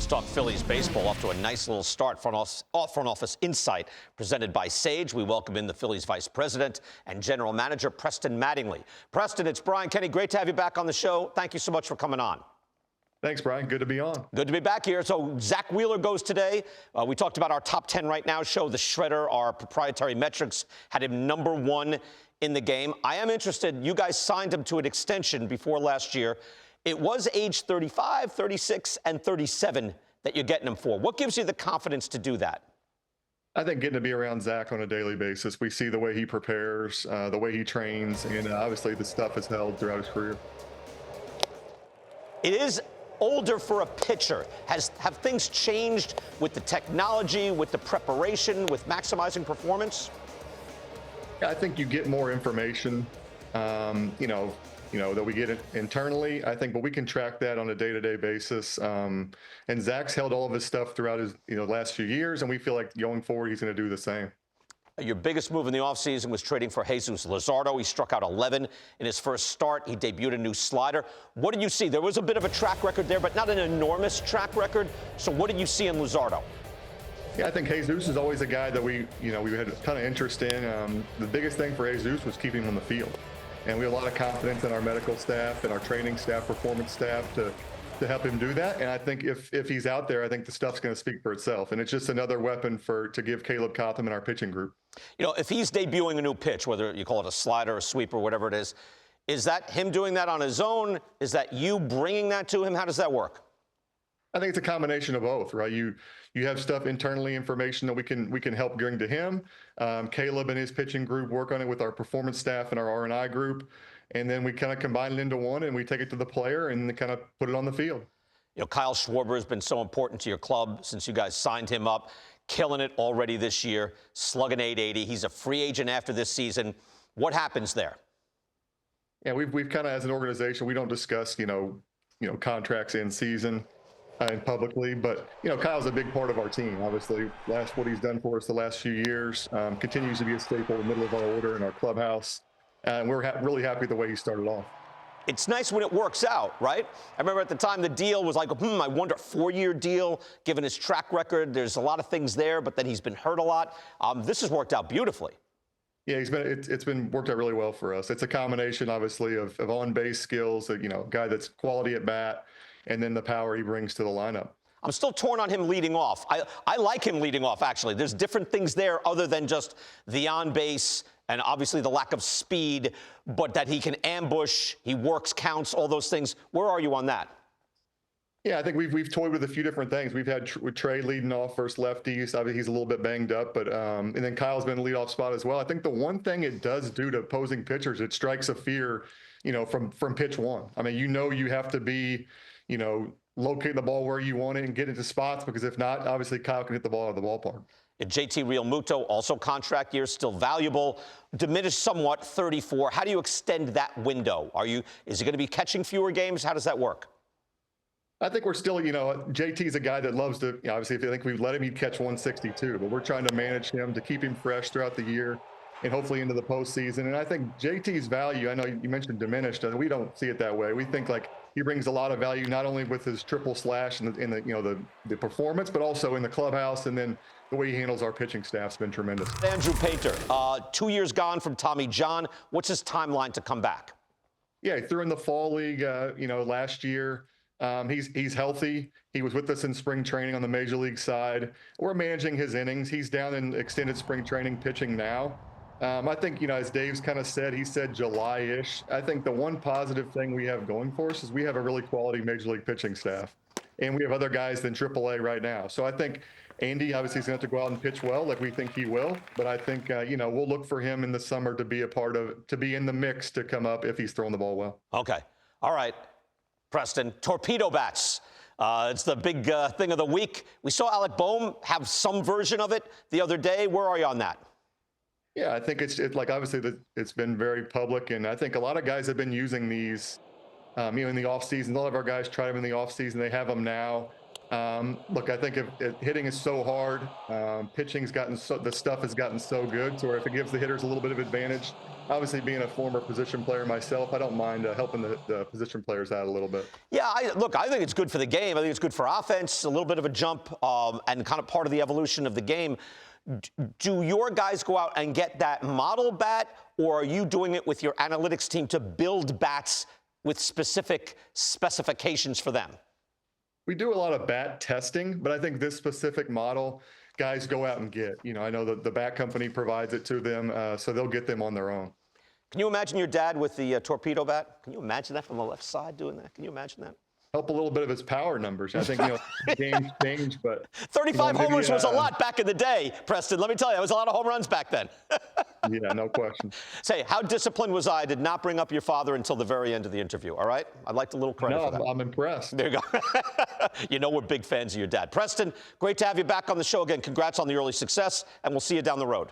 Let's talk Phillies baseball. Off to a nice little start. Front office insight presented by Sage. We welcome in the Phillies vice president and general manager, Preston Mattingly. Preston, it's Brian Kenny. Great to have you back on the show. Thank you so much for coming on. Thanks, Brian. Good to be on. Good to be back here. So Zack Wheeler goes today. We talked about our top 10 right now show. The Shredder, our proprietary metrics, had him #1 in the game. I am interested. You guys signed him to an extension before last year. It was age 35, 36, and 37 that you're getting him for. What gives you the confidence to do that? I think getting to be around Zack on a daily basis, we see the way he prepares, the way he trains, and obviously the stuff has held throughout his career. It is older for a pitcher. Have things changed with the technology, with the preparation, with maximizing performance? I think you get more information, that we get it internally, I think, but we can track that on a day-to-day basis. And Zack's held all of his stuff throughout his, last few years, and we feel like going forward, he's going to do the same. Your biggest move in the offseason was trading for Jesus Luzardo. He struck out 11 in his first start. He debuted a new slider. What did you see? There was a bit of a track record there, but not an enormous track record. So what did you see in Luzardo? Yeah, I think Jesus is always a guy that we had a ton of interest in. The biggest thing for Jesus was keeping him on the field. And we have a lot of confidence in our medical staff and our training staff, performance staff to help him do that. And I think if he's out there, I think the stuff's going to speak for itself. And it's just another weapon to give Caleb Cotham and our pitching group. If he's debuting a new pitch, whether you call it a slider, a sweeper, whatever it is that him doing that on his own? Is that you bringing that to him? How does that work? I think it's a combination of both, right? You have stuff internally, information that we can help bring to him. Caleb and his pitching group work on it with our performance staff and our R&I group, and then we kind of combine it into one, and we take it to the player and kind of put it on the field. Kyle Schwarber has been so important to your club since you guys signed him up, killing it already this year, slugging .880. He's a free agent after this season. What happens there? Yeah, we've kind of, as an organization, we don't discuss contracts in season and publicly, but Kyle's a big part of our team. Obviously, what he's done for us the last few years, continues to be a staple in the middle of our order in our clubhouse, and we're really happy the way he started off. It's nice when it works out, right? I remember at the time the deal was like, I wonder, 4-year deal, given his track record. There's a lot of things there, but then he's been hurt a lot. This has worked out beautifully. Yeah, it's been worked out really well for us. It's a combination, obviously, of on-base skills, a guy that's quality at bat, and then the power he brings to the lineup. I'm still torn on him leading off. I like him leading off, actually. There's different things there other than just the on-base and obviously the lack of speed, but that he can ambush, he works counts, all those things. Where are you on that? Yeah, I think we've toyed with a few different things. We've had Trey leading off versus lefties. Obviously, he's a little bit banged up, but and then Kyle's been a leadoff spot as well. I think the one thing it does do to opposing pitchers, it strikes a fear, from pitch one. I mean, you have to be, locate the ball where you want it and get into spots, because if not, obviously Kyle can hit the ball out of the ballpark. JT Realmuto, also contract year, still valuable, diminished somewhat, 34. How do you extend that window? Is he going to be catching fewer games? How does that work? I think we're still, JT's a guy that loves to, obviously, if I think we've let him, he'd catch 162, but we're trying to manage him to keep him fresh throughout the year and hopefully into the postseason. And I think JT's value, I know you mentioned diminished, and we don't see it that way. We think like he brings a lot of value, not only with his triple slash and the performance, but also in the clubhouse, and then the way he handles our pitching staff's been tremendous. Andrew Painter, 2 years gone from Tommy John. What's his timeline to come back? Yeah, he threw in the fall league, last year. He's healthy. He was with us in spring training on the major league side. We're managing his innings. He's down in extended spring training pitching now. I think, as Dave's kind of said, he said July-ish. I think the one positive thing we have going for us is we have a really quality major league pitching staff, and we have other guys than AAA right now. So I think Andy obviously is going to have to go out and pitch well, like we think he will. But I think, we'll look for him in the summer to be to be in the mix to come up if he's throwing the ball well. Okay. All right. Preston, torpedo bats. It's the big thing of the week. We saw Alec Boehm have some version of it the other day. Where are you on that? Yeah, I think it's like, obviously it's been very public, and I think a lot of guys have been using these, in the offseason. A lot of our guys try them in the offseason. They have them now. Look, I think if hitting is so hard, pitching's gotten the stuff has gotten so good, so if it gives the hitters a little bit of advantage, obviously being a former position player myself, I don't mind helping the position players out a little bit. Yeah, look, I think it's good for the game. I think it's good for offense, a little bit of a jump, and kind of part of the evolution of the game. Do your guys go out and get that model bat, or are you doing it with your analytics team to build bats with specific specifications for them? We do a lot of bat testing, but I think this specific model, guys go out and get. I know that the bat company provides it to them, so they'll get them on their own. Can you imagine your dad with the torpedo bat? Can you imagine that from the left side doing that? Can you imagine that? Help a little bit of his power numbers. I think, the game's changed, but 35 homers was a lot back in the day, Preston. Let me tell you, it was a lot of home runs back then. Yeah, no question. Say, how disciplined was I? Did not bring up your father until the very end of the interview, all right? I'd like a little credit for that. I'm impressed. There you go. We're big fans of your dad. Preston, great to have you back on the show again. Congrats on the early success, and we'll see you down the road.